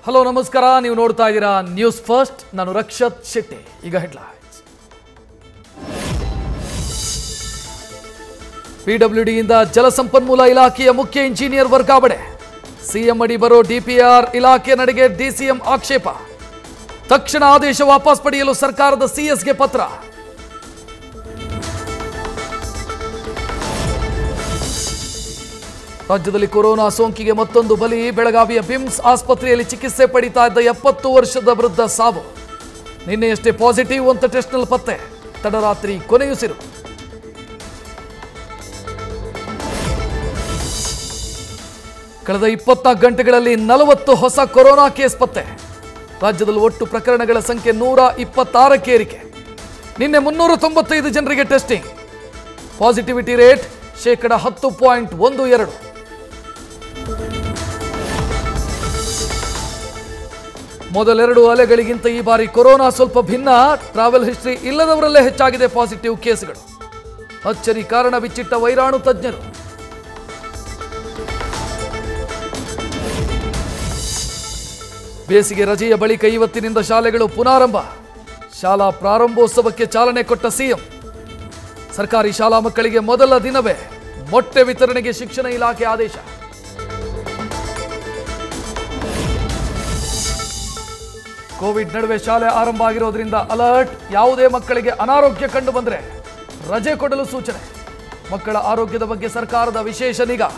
Hello ನಮಸ್ಕಾರ, ನೀವು ನೋಡ್ತಾ ಇದ್ದೀರಾ ನ್ಯೂಸ್ ಫಸ್ಟ್. ನಾನು ರಕ್ಷತ್ ಶೆಟ್ಟಿ. ಈಗ ಹೆಡ್ಲೈನ್ಸ್. ಪಿಡಬ್ಲ್ಯೂಡಿ ಇಂದ ಜಲಸಂಪನ್ಮೂಲ ಇಲಾಖೆಯ ಮುಖ್ಯ ಇಂಜಿನಿಯರ್ ವರ್ಗಾವಣೆ. ಸಿಎಂ ಅಡಿ ಬರೋ ಡಿಪಿಆರ್ ಇಲಾಖೆ ನಡೆಗೆ ಡಿಸಿಎಂ ಆಕ್ಷೇಪ. ತಕ್ಷಣ ಆದೇಶ ವಾಪಸ್ ಪಡೆಯಲು ಸರ್ಕಾರದ ಸಿಎಸ್ಗೆ ಪತ್ರ. ರಾಜ್ಯದಲ್ಲಿ ಕೊರೋನಾ ಸೋಂಕಿಗೆ ಮತ್ತೊಂದು ಬಲಿ. ಬೆಳಗಾವಿಯ ಬಿಮ್ಸ್ ಆಸ್ಪತ್ರೆಯಲ್ಲಿ ಚಿಕಿತ್ಸೆ ಪಡಿತಾ ಇದ್ದ 70 ವರ್ಷದ ವೃದ್ಧ ಸಾವು. ನಿನ್ನೆಯಷ್ಟೇ ಪಾಸಿಟಿವ್ ಅಂತ ಟೆಸ್ಟ್ನಲ್ಲಿ ಪತ್ತೆ. ತಡರಾತ್ರಿ ಕೊನೆಯುಸಿರು. ಕಳೆದ 24 ಗಂಟೆಗಳಲ್ಲಿ 40 ಹೊಸ ಕೊರೋನಾ ಕೇಸ್ ಪತ್ತೆ. ರಾಜ್ಯದಲ್ಲಿ ಒಟ್ಟು ಪ್ರಕರಣಗಳ ಸಂಖ್ಯೆ 126ಕ್ಕೆ ಏರಿಕೆ. ನಿನ್ನೆ 395 ಜನರಿಗೆ ಟೆಸ್ಟಿಂಗ್. Positivity rate 10.12%. ಮೊದಲೆರಡು ಅಲೆಗಳಿಗಿಂತ ಈ ಬಾರಿ ಕೊರೋನಾ ಸ್ವಲ್ಪ ಭಿನ್ನ. ಟ್ರಾವೆಲ್ ಹಿಸ್ಟ್ರಿ ಇಲ್ಲದವರಲ್ಲೇ ಹೆಚ್ಚಾಗಿದೆ ಪಾಸಿಟಿವ್ ಕೇಸ್ಗಳು. ಅಚ್ಚರಿ ಕಾರಣ ಬಿಚ್ಚಿಟ್ಟ ವೈರಾಣು ತಜ್ಞರು. ಬೇಸಿಗೆ ರಜೆಯ ಬಳಿಕ ಇವತ್ತಿನಿಂದ ಶಾಲೆಗಳು ಪುನಾರಂಭ. ಶಾಲಾ ಪ್ರಾರಂಭೋತ್ಸವಕ್ಕೆ ಚಾಲನೆ ಕೊಟ್ಟ ಸಿಎಂ. ಸರ್ಕಾರಿ ಶಾಲಾ ಮಕ್ಕಳಿಗೆ ಮೊದಲ ದಿನವೇ ಮೊಟ್ಟೆ ವಿತರಣೆಗೆ ಶಿಕ್ಷಣ ಇಲಾಖೆ ಆದೇಶ. ಕೋವಿಡ್ ನಡುವೆ ಶಾಲೆ ಆರಂಭ ಆಗಿರೋದ್ರಿಂದ ಅಲರ್ಟ್. ಯಾವುದೇ ಮಕ್ಕಳಿಗೆ ಅನಾರೋಗ್ಯ ಕಂಡು ಬಂದರೆ ರಜೆ ಕೊಡಲು ಸೂಚನೆ. ಮಕ್ಕಳ ಆರೋಗ್ಯದ ಬಗ್ಗೆ ಸರ್ಕಾರದ ವಿಶೇಷ ನಿಗಾ.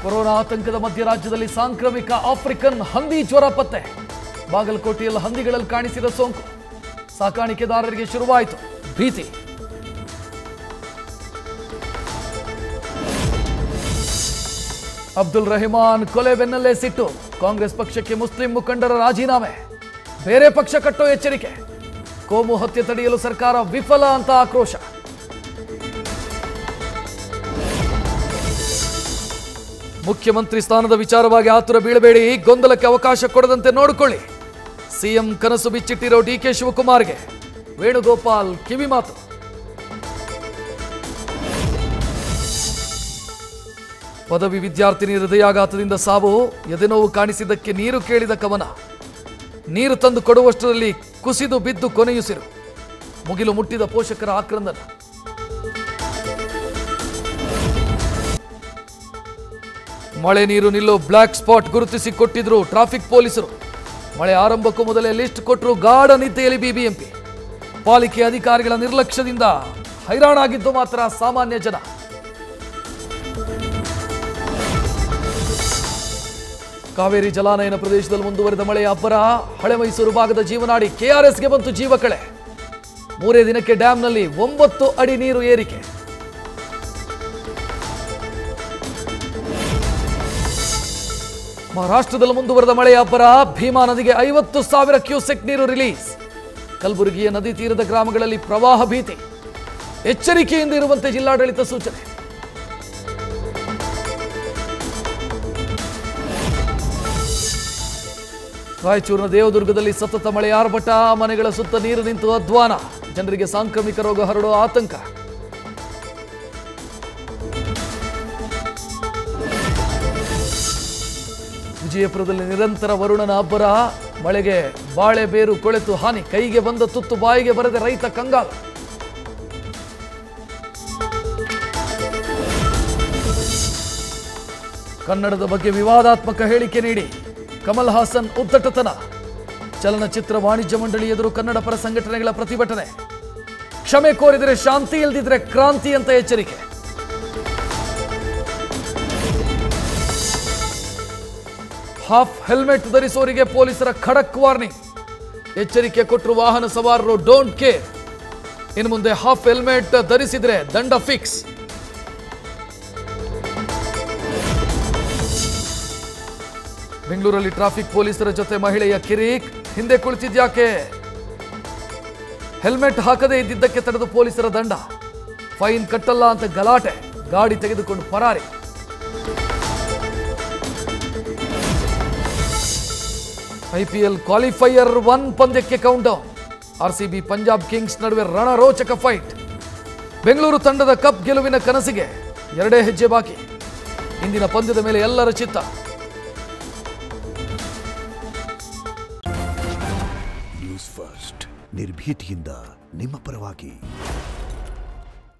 ಕೊರೋನಾ ಆತಂಕದ ಮಧ್ಯೆ ರಾಜ್ಯದಲ್ಲಿ ಸಾಂಕ್ರಾಮಿಕ ಆಫ್ರಿಕನ್ ಹಂದಿ ಜ್ವರ ಪತ್ತೆ. ಬಾಗಲಕೋಟೆಯಲ್ಲಿ ಹಂದಿಗಳಲ್ಲಿ ಕಾಣಿಸಿದ ಸೋಂಕು. ಸಾಕಾಣಿಕೆದಾರರಿಗೆ ಶುರುವಾಯಿತು ಭೀತಿ. ಅಬ್ದುಲ್ ರೆಹಮಾನ್ ಕೊಲೆ ಬೆನ್ನಲ್ಲೇ ಸಿಟ್ಟು. ಕಾಂಗ್ರೆಸ್ ಪಕ್ಷಕ್ಕೆ ಮುಸ್ಲಿಂ ಮುಖಂಡರ ರಾಜೀನಾಮೆ. ಬೇರೆ ಪಕ್ಷ ಕಟ್ಟೋ ಎಚ್ಚರಿಕೆ. ಕೋಮು ಹತ್ಯೆ ತಡೆಯಲು ಸರ್ಕಾರ ವಿಫಲ ಅಂತ ಆಕ್ರೋಶ. ಮುಖ್ಯಮಂತ್ರಿ ಸ್ಥಾನದ ವಿಚಾರವಾಗಿ ಆತುರ ಬೀಳಬೇಡಿ. ಗೊಂದಲಕ್ಕೆ ಅವಕಾಶ ಕೊಡದಂತೆ ನೋಡಿಕೊಳ್ಳಿ. ಸಿಎಂ ಕನಸು ಬಿಚ್ಚಿಟ್ಟಿರೋ ಡಿಕೆ ಶಿವಕುಮಾರ್ಗೆ ವೇಣುಗೋಪಾಲ್ ಕಿವಿ ಮಾತು. ಪದವಿ ವಿದ್ಯಾರ್ಥಿನಿ ಹೃದಯಾಘಾತದಿಂದ ಸಾವು. ಎದೆನೋವು ಕಾಣಿಸಿದ್ದಕ್ಕೆ ನೀರು ಕೇಳಿದ ಕವನ. ನೀರು ತಂದು ಕೊಡುವಷ್ಟರಲ್ಲಿ ಕುಸಿದು ಬಿದ್ದು ಕೊನೆಯುಸಿರು. ಮುಗಿಲು ಮುಟ್ಟಿದ ಪೋಷಕರ ಆಕ್ರಂದನ. ಮಳೆ ನೀರು ನಿಲ್ಲೋ ಬ್ಲಾಕ್ ಸ್ಪಾಟ್ ಗುರುತಿಸಿ ಕೊಟ್ಟಿದ್ರು ಟ್ರಾಫಿಕ್ ಪೊಲೀಸರು. ಮಳೆ ಆರಂಭಕ್ಕೂ ಮೊದಲೇ ಲಿಸ್ಟ್ ಕೊಟ್ಟರು ಗಾಢ ನಿದ್ದೆಯಲ್ಲಿ ಬಿಬಿಎಂಪಿ. ಪಾಲಿಕೆ ಅಧಿಕಾರಿಗಳ ನಿರ್ಲಕ್ಷ್ಯದಿಂದ ಹೈರಾಣಾಗಿದ್ದು ಮಾತ್ರ ಸಾಮಾನ್ಯ ಜನ. ಕಾವೇರಿ ಜಲಾನಯನ ಪ್ರದೇಶದಲ್ಲಿ ಮುಂದುವರೆದ ಮಳೆಯ ಅಬ್ಬರ. ಹಳೆ ಮೈಸೂರು ಭಾಗದ ಜೀವನಾಡಿ ಕೆಆರ್ಎಸ್ಗೆ ಬಂತು ಜೀವಕಳೆ. 3ನೇ ದಿನಕ್ಕೆ ಡ್ಯಾಂನಲ್ಲಿ 9 ಅಡಿ ನೀರು ಏರಿಕೆ. ಮಹಾರಾಷ್ಟ್ರದಲ್ಲಿ ಮುಂದುವರೆದ ಮಳೆಯ ಅಬ್ಬರ. ಭೀಮಾ ನದಿಗೆ 50,000 ಕ್ಯೂಸೆಕ್ ನೀರು ರಿಲೀಸ್. ಕಲಬುರಗಿಯ ನದಿ ತೀರದ ಗ್ರಾಮಗಳಲ್ಲಿ ಪ್ರವಾಹ ಭೀತಿ. ಎಚ್ಚರಿಕೆಯಿಂದ ಇರುವಂತೆ ಜಿಲ್ಲಾಡಳಿತ ಸೂಚನೆ. ರಾಯಚೂರಿನ ದೇವದುರ್ಗದಲ್ಲಿ ಸತತ ಮಳೆ ಆರ್ಭಟ. ಮನೆಗಳ ಸುತ್ತ ನೀರು ನಿಂತು ಅಧ್ವಾನ. ಜನರಿಗೆ ಸಾಂಕ್ರಾಮಿಕ ರೋಗ ಹರಡುವ ಆತಂಕ. ವಿಜಯಪುರದಲ್ಲಿ ನಿರಂತರ ವರುಣನ ಅಬ್ಬರ. ಮಳೆಗೆ ಬಾಳೆ ಬೇರು ಕೊಳೆತು ಹಾನಿ. ಕೈಗೆ ಬಂದ ತುತ್ತು ಬಾಯಿಗೆ ಬರದೆ ರೈತ ಕಂಗಾಲ. ಕನ್ನಡದ ಬಗ್ಗೆ ವಿವಾದಾತ್ಮಕ ಹೇಳಿಕೆ ನೀಡಿ ಕಮಲ್ ಹಾಸನ್ ಉದ್ದಟತನ. ಚಲನಚಿತ್ರ ವಾಣಿಜ್ಯ ಮಂಡಳಿ ಎದುರು ಕನ್ನಡ ಪರ ಸಂಘಟನೆಗಳ ಪ್ರತಿಭಟನೆ. ಕ್ಷಮೆ ಕೋರಿದರೆ ಶಾಂತಿ, ಇಲ್ದಿದ್ರೆ ಕ್ರಾಂತಿ ಅಂತ ಎಚ್ಚರಿಕೆ. ಹಾಫ್ ಹೆಲ್ಮೆಟ್ ಧರಿಸೋರಿಗೆ ಪೊಲೀಸರ ಖಡಕ್ ವಾರ್ನಿಂಗ್. ಎಚ್ಚರಿಕೆ ಕೊಟ್ಟರು ವಾಹನ ಸವಾರರು ಡೋಂಟ್ ಕೇರ್. ಇನ್ನು ಮುಂದೆ ಹಾಫ್ ಹೆಲ್ಮೆಟ್ ಧರಿಸಿದ್ರೆ ದಂಡ ಫಿಕ್ಸ್. ಬೆಂಗಳೂರಲ್ಲಿ ಟ್ರಾಫಿಕ್ ಪೊಲೀಸರ ಜೊತೆ ಮಹಿಳೆಯ ಕಿರಿಕ್. ಹಿಂದೆ ಕುಳಿತಿದ್ಯಾಕೆ? ಹೆಲ್ಮೆಟ್ ಹಾಕದೇ ಇದ್ದಿದ್ದಕ್ಕೆ ತಡೆದು ಪೊಲೀಸರ ದಂಡ. ಫೈನ್ ಕಟ್ಟಲ್ಲ ಅಂತ ಗಲಾಟೆ. ಗಾಡಿ ತೆಗೆದುಕೊಂಡು ಪರಾರಿ. ಐಪಿಎಲ್ ಕ್ವಾಲಿಫೈಯರ್ 1 ಪಂದ್ಯಕ್ಕೆ count down. RCB Punjab Kings ನಡುವೆ ರಣರೋಚಕ ಫೈಟ್. ಬೆಂಗಳೂರು ತಂಡದ ಕಪ್ ಗೆಲುವಿನ ಕನಸಿಗೆ ಎರಡೇ ಹೆಜ್ಜೆ ಬಾಕಿ. ಇಂದಿನ ಪಂದ್ಯದ ಮೇಲೆ ಎಲ್ಲರ ಚಿತ್ತ. ನ್ಯೂಸ್ ಫಸ್ಟ್ ನಿರ್ಭೀತಿಯಿಂದ ನಿಮ್ಮ ಪರವಾಗಿ.